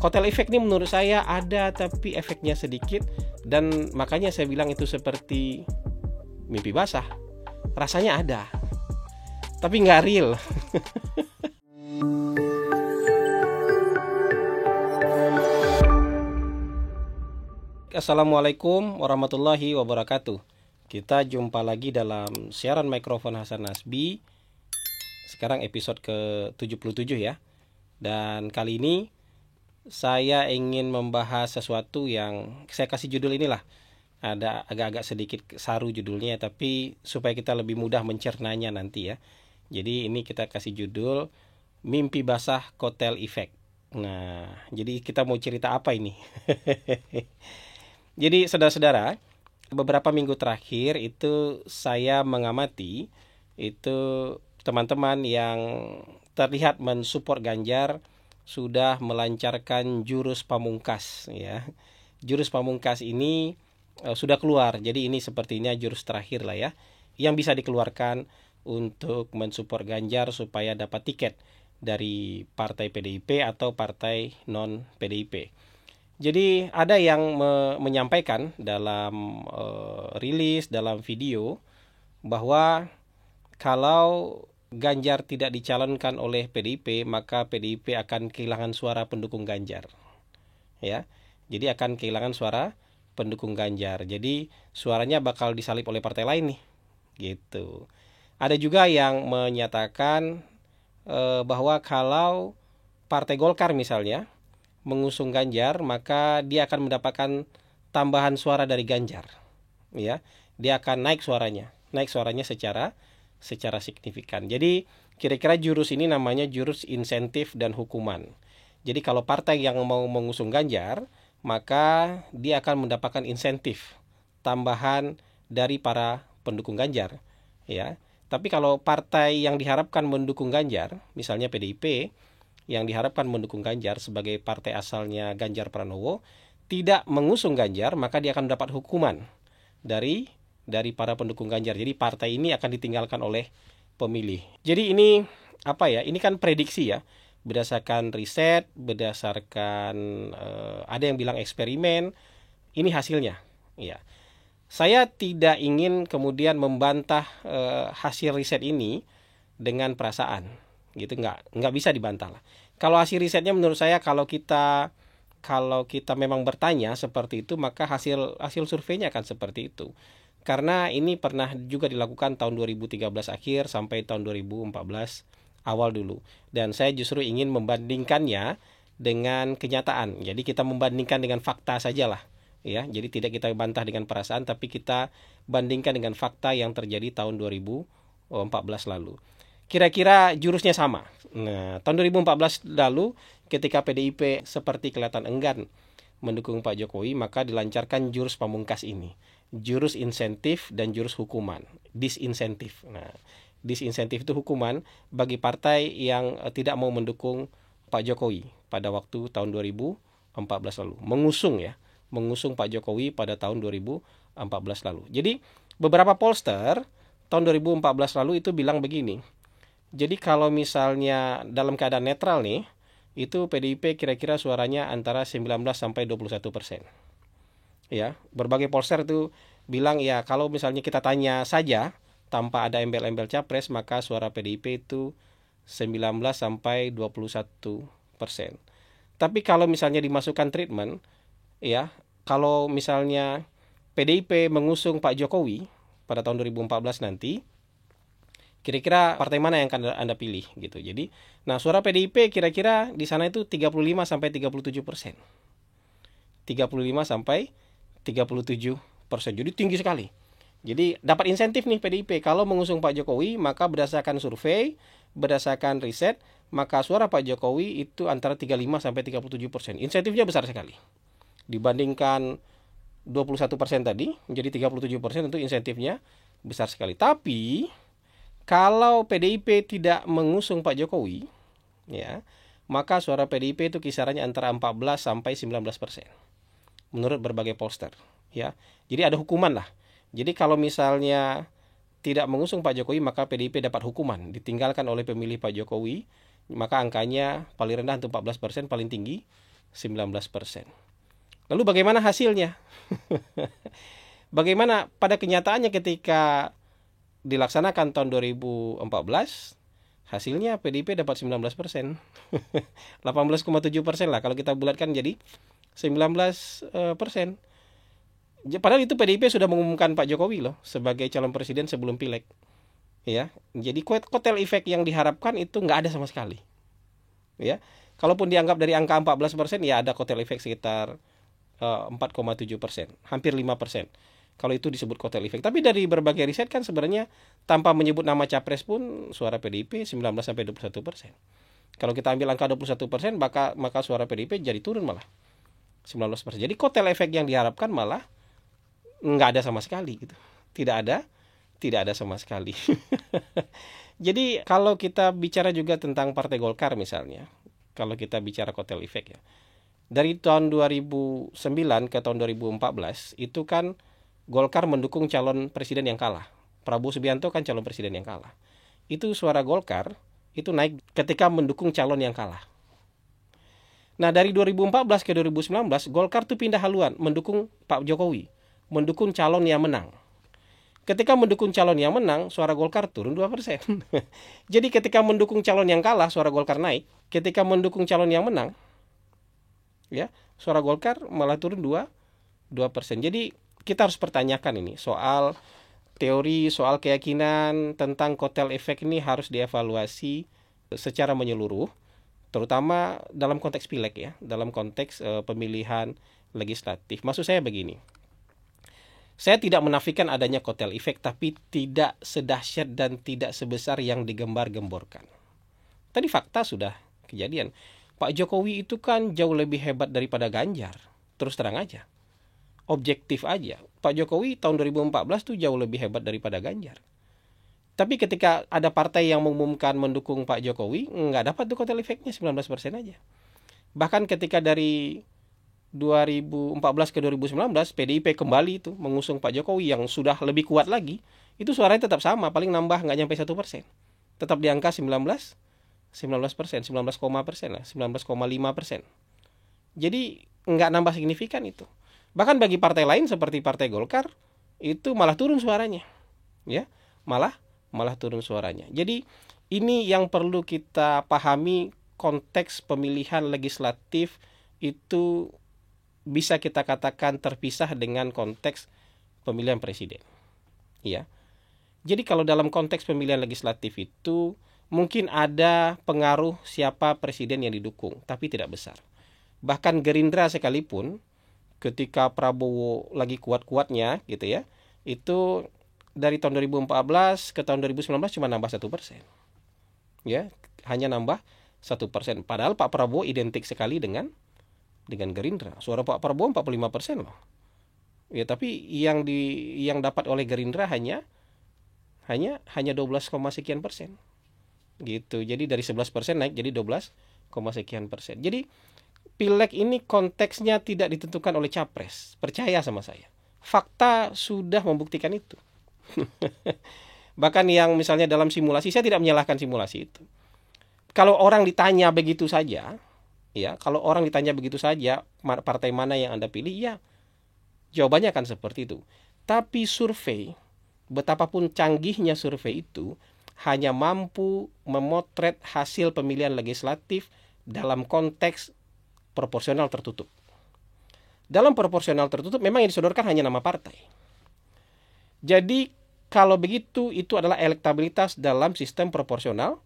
Kotel efek ini menurut saya ada, tapi efeknya sedikit, dan makanya saya bilang itu seperti mimpi basah. Rasanya ada, tapi nggak real. Assalamualaikum warahmatullahi wabarakatuh. Kita jumpa lagi dalam siaran mikrofon Hasan Nasbi. Sekarang episode ke-77 ya. Dan kali ini saya ingin membahas sesuatu yang saya kasih judul inilah. Ada agak-agak sedikit saru judulnya, tapi supaya kita lebih mudah mencernanya nanti ya. Jadi ini kita kasih judul Mimpi Basah Kotel Efek. Nah, jadi kita mau cerita apa ini? Jadi saudara-saudara, beberapa minggu terakhir itu saya mengamati itu teman-teman yang terlihat mensupport Ganjar sudah melancarkan jurus pamungkas ya. Jurus pamungkas ini sudah keluar. Jadi ini sepertinya jurus terakhir lah ya yang bisa dikeluarkan untuk mensupport Ganjar supaya dapat tiket dari partai PDIP atau partai non PDIP. Jadi ada yang menyampaikan dalam rilis, dalam video bahwa kalau Ganjar tidak dicalonkan oleh PDIP, maka PDIP akan kehilangan suara pendukung Ganjar. Ya. Jadi akan kehilangan suara pendukung Ganjar. Jadi suaranya bakal disalip oleh partai lain nih. Gitu. Ada juga yang menyatakan bahwa kalau Partai Golkar misalnya mengusung Ganjar, maka dia akan mendapatkan tambahan suara dari Ganjar. Ya. Dia akan naik suaranya secara signifikan. Jadi kira-kira jurus ini namanya jurus insentif dan hukuman. Jadi kalau partai yang mau mengusung Ganjar, maka dia akan mendapatkan insentif tambahan dari para pendukung Ganjar, ya. Tapi kalau partai yang diharapkan mendukung Ganjar, misalnya PDIP yang diharapkan mendukung Ganjar sebagai partai asalnya Ganjar Pranowo, tidak mengusung Ganjar, maka dia akan mendapat hukuman dari para pendukung Ganjar. Jadi partai ini akan ditinggalkan oleh pemilih. Jadi ini apa ya? Ini kan prediksi ya, berdasarkan riset, berdasarkan ada yang bilang eksperimen. Ini hasilnya. Ya, saya tidak ingin kemudian membantah hasil riset ini dengan perasaan, gitu nggak bisa dibantah lah. Kalau hasil risetnya menurut saya kalau kita memang bertanya seperti itu, maka hasil surveinya akan seperti itu. Karena ini pernah juga dilakukan tahun 2013 akhir sampai tahun 2014 awal dulu. Dan saya justru ingin membandingkannya dengan kenyataan. Jadi kita membandingkan dengan fakta sajalah. Ya, jadi tidak kita bantah dengan perasaan, tapi kita bandingkan dengan fakta yang terjadi tahun 2014 lalu. Kira-kira jurusnya sama. Nah, tahun 2014 lalu ketika PDIP seperti kelihatan enggan mendukung Pak Jokowi, maka dilancarkan jurus pamungkas ini. Jurus insentif dan jurus hukuman, disinsentif. Nah, disinsentif itu hukuman bagi partai yang tidak mau mendukung Pak Jokowi pada waktu tahun 2014 lalu. Mengusung Pak Jokowi pada tahun 2014 lalu. Jadi beberapa pollster tahun 2014 lalu itu bilang begini. Jadi kalau misalnya dalam keadaan netral nih, itu PDIP kira-kira suaranya antara 19 sampai 21%. Ya, berbagai pollster itu bilang ya kalau misalnya kita tanya saja tanpa ada embel-embel capres, maka suara PDIP itu 19 sampai 21%. Tapi kalau misalnya dimasukkan treatment, ya, kalau misalnya PDIP mengusung Pak Jokowi pada tahun 2014 nanti, kira-kira partai mana yang akan Anda pilih gitu. Jadi, nah suara PDIP kira-kira di sana itu 35 sampai 37%. 35 sampai 37%. Jadi tinggi sekali. Jadi dapat insentif nih PDIP. Kalau mengusung Pak Jokowi, maka berdasarkan survei, berdasarkan riset, maka suara Pak Jokowi itu antara 35 sampai 37%. Insentifnya besar sekali. Dibandingkan 21% tadi, menjadi 37% itu insentifnya besar sekali. Tapi kalau PDIP tidak mengusung Pak Jokowi, ya, maka suara PDIP itu kisarannya antara 14 sampai 19%. Menurut berbagai pollster, ya. Jadi ada hukuman lah. Jadi kalau misalnya tidak mengusung Pak Jokowi, maka PDIP dapat hukuman, ditinggalkan oleh pemilih Pak Jokowi, maka angkanya paling rendah untuk 14%, paling tinggi 19%. Lalu bagaimana hasilnya? Bagaimana pada kenyataannya ketika dilaksanakan tahun 2014, hasilnya PDIP dapat 19%. 18,7% lah kalau kita bulatkan jadi 19%. Padahal itu PDIP sudah mengumumkan Pak Jokowi loh sebagai calon presiden sebelum pileg. Ya, jadi kotel efek yang diharapkan itu nggak ada sama sekali. Ya, kalaupun dianggap dari angka 14%, ya ada kotel efek sekitar 4,7%, hampir 5%. Kalau itu disebut kotel efek. Tapi dari berbagai riset kan sebenarnya tanpa menyebut nama capres pun suara PDIP 19-21%. Kalau kita ambil angka 21%, maka suara PDIP jadi turun malah 19%. Jadi kotel efek yang diharapkan malah nggak ada sama sekali gitu. Tidak ada sama sekali. Jadi kalau kita bicara juga tentang Partai Golkar misalnya, kalau kita bicara kotel efek ya, dari tahun 2009 ke tahun 2014 itu kan Golkar mendukung calon presiden yang kalah. Prabowo Subianto kan calon presiden yang kalah. Itu suara Golkar itu naik ketika mendukung calon yang kalah. Nah dari 2014 ke 2019 Golkar tuh pindah haluan mendukung Pak Jokowi, mendukung calon yang menang. Ketika mendukung calon yang menang, suara Golkar turun 2%. Jadi ketika mendukung calon yang kalah, suara Golkar naik. Ketika mendukung calon yang menang, ya, suara Golkar malah turun 2%. Jadi kita harus pertanyakan ini soal teori, soal keyakinan tentang kotel efek ini harus dievaluasi secara menyeluruh, terutama dalam konteks pileg ya, dalam konteks pemilihan legislatif. Maksud saya begini. Saya tidak menafikan adanya kotel efek, tapi tidak sedahsyat dan tidak sebesar yang digembar-gemborkan. Tadi fakta sudah kejadian. Pak Jokowi itu kan jauh lebih hebat daripada Ganjar. Terus terang aja. Objektif aja. Pak Jokowi tahun 2014 tuh jauh lebih hebat daripada Ganjar. Tapi ketika ada partai yang mengumumkan mendukung Pak Jokowi, nggak dapat tuh kotel efeknya 19% aja. Bahkan ketika dari 2014 ke 2019 PDIP kembali itu mengusung Pak Jokowi yang sudah lebih kuat lagi, itu suaranya tetap sama, paling nambah nggak nyampe 1%, tetap di angka 19%, 19% lah, 19,5%. Jadi nggak nambah signifikan itu. Bahkan bagi partai lain seperti Partai Golkar itu malah turun suaranya, ya, malah turun suaranya. Jadi ini yang perlu kita pahami, konteks pemilihan legislatif itu bisa kita katakan terpisah dengan konteks pemilihan presiden. Ya. Jadi kalau dalam konteks pemilihan legislatif itu mungkin ada pengaruh siapa presiden yang didukung, tapi tidak besar. Bahkan Gerindra sekalipun ketika Prabowo lagi kuat-kuatnya gitu ya, itu dari tahun 2014 ke tahun 2019 cuma nambah 1%. Ya, hanya nambah 1%. Padahal Pak Prabowo identik sekali dengan Gerindra. Suara Pak Prabowo 45% loh. Ya, tapi yang dapat oleh Gerindra hanya 12, sekian persen. Gitu. Jadi dari 11% naik jadi 12, sekian persen. Jadi pileg ini konteksnya tidak ditentukan oleh capres. Percaya sama saya. Fakta sudah membuktikan itu. Bahkan yang misalnya dalam simulasi, saya tidak menyalahkan simulasi itu. Kalau orang ditanya begitu saja, ya, kalau orang ditanya begitu saja, partai mana yang Anda pilih, ya, jawabannya akan seperti itu. Tapi survei, betapapun canggihnya survei itu, hanya mampu memotret hasil pemilihan legislatif dalam konteks proporsional tertutup. Dalam proporsional tertutup memang yang disodorkan hanya nama partai. Jadi kalau begitu itu adalah elektabilitas dalam sistem proporsional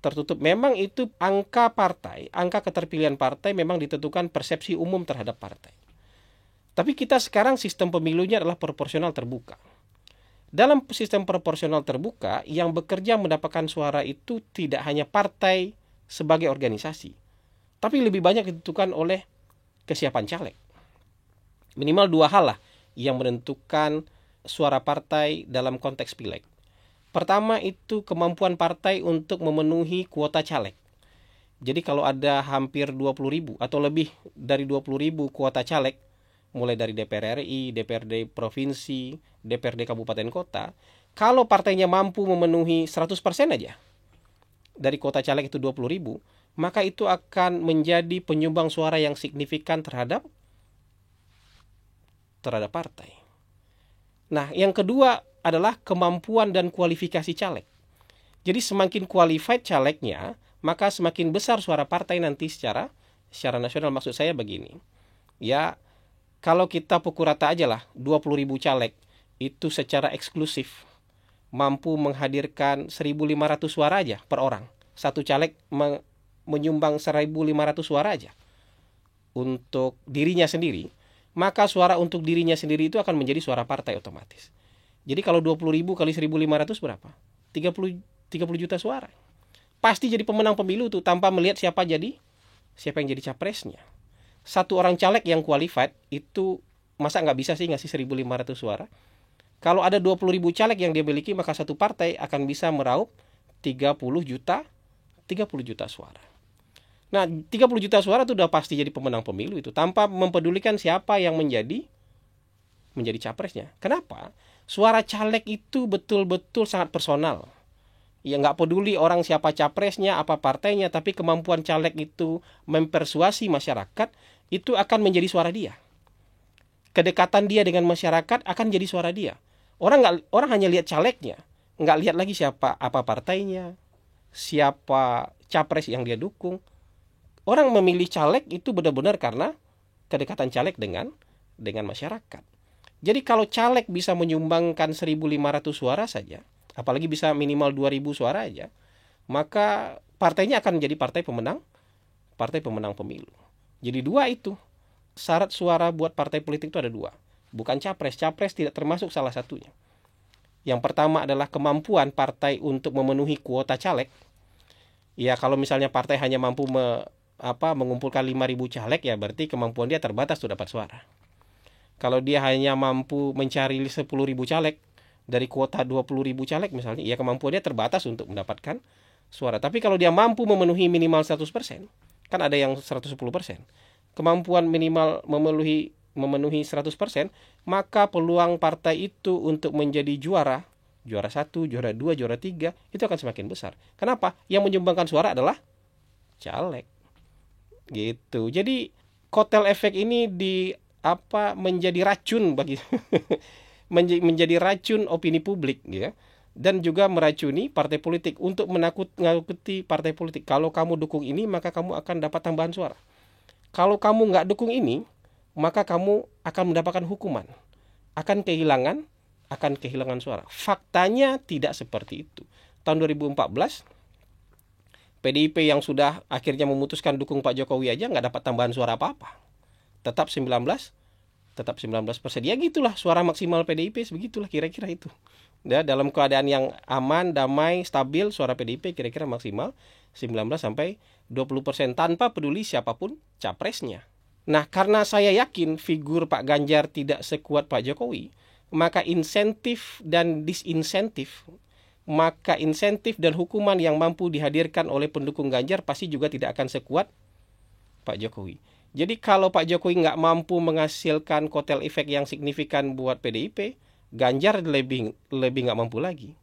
tertutup. Memang itu angka partai, angka keterpilihan partai memang ditentukan persepsi umum terhadap partai. Tapi kita sekarang sistem pemilunya adalah proporsional terbuka. Dalam sistem proporsional terbuka, yang bekerja mendapatkan suara itu tidak hanya partai sebagai organisasi, tapi lebih banyak ditentukan oleh kesiapan caleg. Minimal 2 hal lah yang menentukan suara partai dalam konteks pileg. Pertama itu kemampuan partai untuk memenuhi kuota caleg. Jadi kalau ada hampir 20.000 atau lebih dari 20.000 kuota caleg, mulai dari DPR RI, DPRD provinsi, DPRD kabupaten kota, kalau partainya mampu memenuhi 100% aja dari kuota caleg itu 20.000, maka itu akan menjadi penyumbang suara yang signifikan terhadap partai. Nah, yang kedua adalah kemampuan dan kualifikasi caleg. Jadi semakin qualified calegnya, maka semakin besar suara partai nanti secara nasional. Maksud saya begini, ya kalau kita pukul rata aja lah, 20.000 caleg itu secara eksklusif mampu menghadirkan 1.500 suara aja per orang. Satu caleg menyumbang 1.500 suara aja untuk dirinya sendiri, maka suara untuk dirinya sendiri itu akan menjadi suara partai otomatis. Jadi kalau 20.000 kali 1.500 berapa? 30 juta suara. Pasti jadi pemenang pemilu tuh tanpa melihat siapa yang jadi capresnya. Satu orang caleg yang qualified itu masa nggak bisa sih ngasih 1.500 suara? Kalau ada 20.000 caleg yang dia miliki, maka satu partai akan bisa meraup 30 juta suara. Nah, 30 juta suara itu udah pasti jadi pemenang pemilu itu tanpa mempedulikan siapa yang menjadi capresnya. Kenapa? Suara caleg itu betul-betul sangat personal. Ya nggak peduli orang siapa capresnya, apa partainya, tapi kemampuan caleg itu mempersuasi masyarakat itu akan menjadi suara dia. Kedekatan dia dengan masyarakat akan jadi suara dia. Orang hanya lihat calegnya, nggak lihat lagi siapa apa partainya, siapa capres yang dia dukung. Orang memilih caleg itu benar-benar karena kedekatan caleg dengan masyarakat. Jadi kalau caleg bisa menyumbangkan 1.500 suara saja, apalagi bisa minimal 2.000 suara aja, maka partainya akan menjadi partai pemenang pemilu. Jadi dua itu. Syarat suara buat partai politik itu ada dua. Bukan capres. Capres tidak termasuk salah satunya. Yang pertama adalah kemampuan partai untuk memenuhi kuota caleg. Ya kalau misalnya partai hanya mampu mengumpulkan 5.000 caleg, ya berarti kemampuan dia terbatas tuh dapat suara. Kalau dia hanya mampu mencari 10.000 caleg dari kuota 20.000 caleg misalnya, ya kemampuan dia terbatas untuk mendapatkan suara. Tapi kalau dia mampu memenuhi minimal 100%, kan ada yang 110%. Kemampuan minimal memenuhi 100%, maka peluang partai itu untuk menjadi juara 1, juara 2, juara 3 itu akan semakin besar. Kenapa? Yang menyumbangkan suara adalah caleg. Gitu. Jadi kotel efek ini menjadi racun bagi menjadi racun opini publik, ya. Dan juga meracuni partai politik untuk menakuti partai politik. Kalau kamu dukung ini, maka kamu akan dapat tambahan suara. Kalau kamu nggak dukung ini, maka kamu akan mendapatkan hukuman, akan kehilangan suara. Faktanya tidak seperti itu. Tahun 2014, PDIP yang sudah akhirnya memutuskan dukung Pak Jokowi aja nggak dapat tambahan suara apa-apa. Tetap 19%. Ya gitulah suara maksimal PDIP, sebegitulah kira-kira itu. Ya, dalam keadaan yang aman, damai, stabil, suara PDIP kira-kira maksimal 19-20% tanpa peduli siapapun capresnya. Nah, karena saya yakin figur Pak Ganjar tidak sekuat Pak Jokowi, maka insentif dan disinsentif, maka insentif dan hukuman yang mampu dihadirkan oleh pendukung Ganjar pasti juga tidak akan sekuat Pak Jokowi. Jadi kalau Pak Jokowi nggak mampu menghasilkan kotel efek yang signifikan buat PDIP, Ganjar lebih nggak mampu lagi.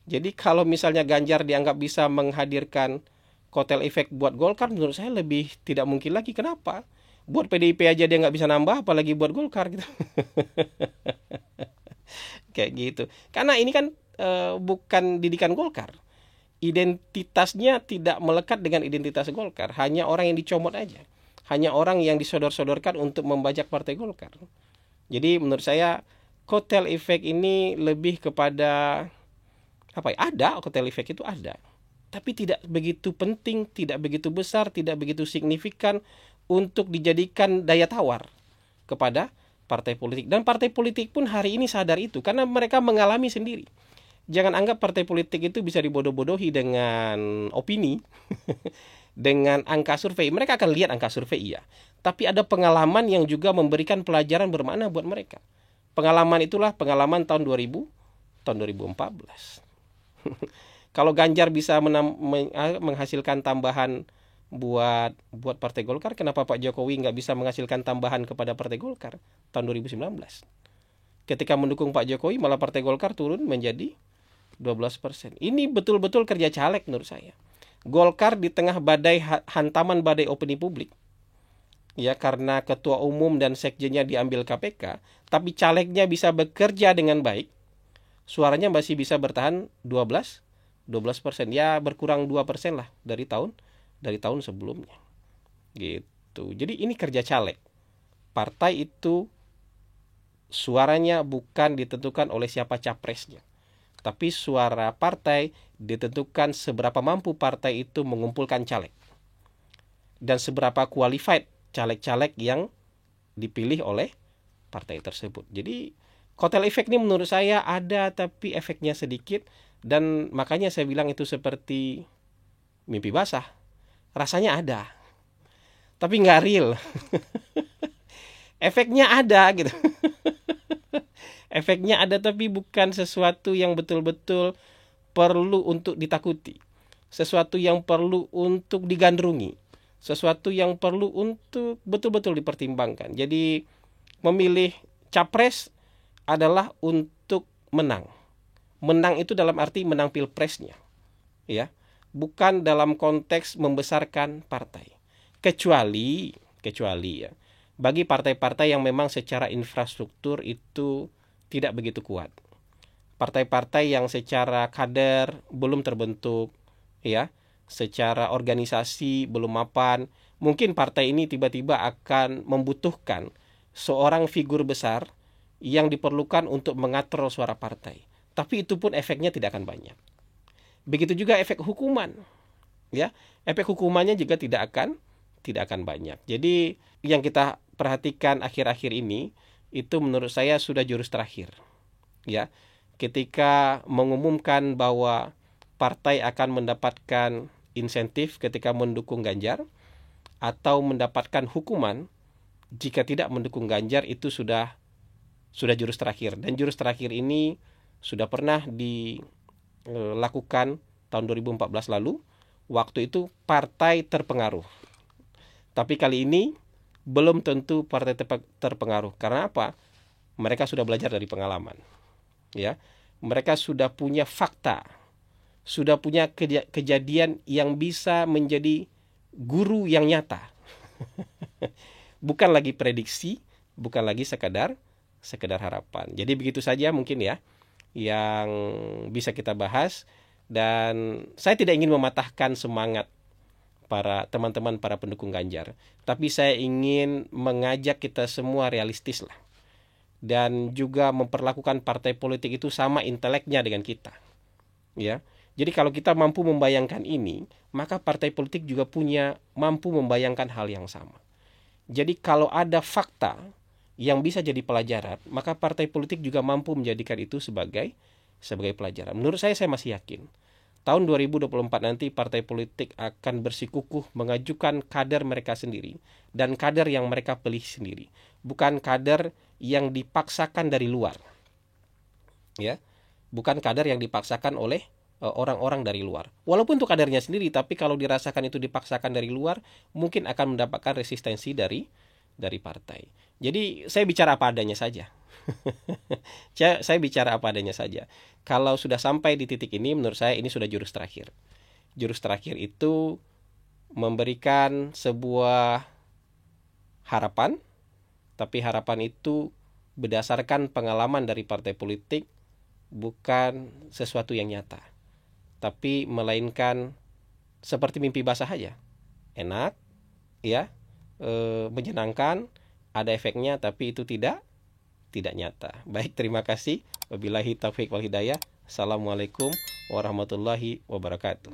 Jadi kalau misalnya Ganjar dianggap bisa menghadirkan kotel efek buat Golkar, menurut saya lebih tidak mungkin lagi. Kenapa? Buat PDIP aja dia nggak bisa nambah, apalagi buat Golkar gitu. Kayak gitu. Karena ini kan bukan didikan Golkar. Identitasnya tidak melekat dengan identitas Golkar. Hanya orang yang dicomot aja. Hanya orang yang disodor-sodorkan untuk membajak partai Golkar. Jadi menurut saya kotel efek ini lebih kepada ada kotel efek itu ada, tapi tidak begitu penting, tidak begitu besar, tidak begitu signifikan untuk dijadikan daya tawar kepada partai politik. Dan partai politik pun hari ini sadar itu karena mereka mengalami sendiri. Jangan anggap partai politik itu bisa dibodoh-bodohi dengan opini, dengan angka survei. Mereka akan lihat angka survei, iya. Tapi ada pengalaman yang juga memberikan pelajaran bermakna buat mereka. Pengalaman itulah pengalaman tahun 2014. Kalau Ganjar bisa menghasilkan tambahan buat Partai Golkar, kenapa Pak Jokowi nggak bisa menghasilkan tambahan kepada Partai Golkar tahun 2019? Ketika mendukung Pak Jokowi malah Partai Golkar turun menjadi 12%. Ini betul-betul kerja caleg menurut saya. Golkar di tengah hantaman badai opini publik, ya, karena ketua umum dan sekjennya diambil KPK, tapi calegnya bisa bekerja dengan baik, suaranya masih bisa bertahan 12%, ya berkurang 2% lah dari tahun sebelumnya. Gitu. Jadi ini kerja caleg. Partai itu suaranya bukan ditentukan oleh siapa capresnya, tapi suara partai ditentukan seberapa mampu partai itu mengumpulkan caleg dan seberapa qualified caleg-caleg yang dipilih oleh partai tersebut. Jadi kotel efek ini menurut saya ada, tapi efeknya sedikit, dan makanya saya bilang itu seperti mimpi basah. Rasanya ada, tapi nggak real. Efeknya ada gitu. Efeknya ada, tapi bukan sesuatu yang betul-betul perlu untuk ditakuti, sesuatu yang perlu untuk digandrungi, sesuatu yang perlu untuk betul-betul dipertimbangkan. Jadi memilih capres adalah untuk menang. Menang itu dalam arti menang pilpresnya, ya, bukan dalam konteks membesarkan partai. Kecuali ya, bagi partai-partai yang memang secara infrastruktur itu tidak begitu kuat. Partai-partai yang secara kader belum terbentuk, ya, secara organisasi belum mapan, mungkin partai ini tiba-tiba akan membutuhkan seorang figur besar yang diperlukan untuk mengatur suara partai. Tapi itu pun efeknya tidak akan banyak. Begitu juga efek hukuman, ya. Efek hukumannya juga tidak akan banyak. Jadi yang kita perhatikan akhir-akhir ini itu menurut saya sudah jurus terakhir, ya. Ketika mengumumkan bahwa partai akan mendapatkan insentif ketika mendukung Ganjar, atau mendapatkan hukuman jika tidak mendukung Ganjar, itu sudah jurus terakhir. Dan jurus terakhir ini sudah pernah dilakukan tahun 2014 lalu. Waktu itu partai terpengaruh. Tapi kali ini belum tentu partai terpengaruh. Karena apa? Mereka sudah belajar dari pengalaman, ya. Mereka sudah punya fakta, sudah punya kejadian yang bisa menjadi guru yang nyata. Bukan lagi prediksi, bukan lagi sekedar harapan. Jadi begitu saja mungkin ya yang bisa kita bahas, dan saya tidak ingin mematahkan semangat para teman-teman, para pendukung Ganjar, tapi saya ingin mengajak kita semua realistis lah, dan juga memperlakukan partai politik itu sama inteleknya dengan kita, ya. Jadi kalau kita mampu membayangkan ini, maka partai politik juga mampu membayangkan hal yang sama. Jadi kalau ada fakta yang bisa jadi pelajaran, maka partai politik juga mampu menjadikan itu sebagai pelajaran. Menurut saya masih yakin tahun 2024 nanti partai politik akan bersikukuh mengajukan kader mereka sendiri, dan kader yang mereka pilih sendiri, bukan kader yang dipaksakan dari luar, ya, bukan kader yang dipaksakan oleh orang-orang dari luar. Walaupun itu kadernya sendiri, tapi kalau dirasakan itu dipaksakan dari luar, mungkin akan mendapatkan resistensi dari partai. Jadi saya bicara apa adanya saja. Saya bicara apa adanya saja. Kalau sudah sampai di titik ini, menurut saya ini sudah jurus terakhir. Jurus terakhir itu memberikan sebuah harapan, tapi harapan itu berdasarkan pengalaman dari partai politik, bukan sesuatu yang nyata, tapi melainkan seperti mimpi basah aja. Enak, ya, menyenangkan, ada efeknya, tapi itu tidak nyata. Baik, terima kasih. Wabillahi taufiq wal hidayah. Assalamualaikum warahmatullahi wabarakatuh.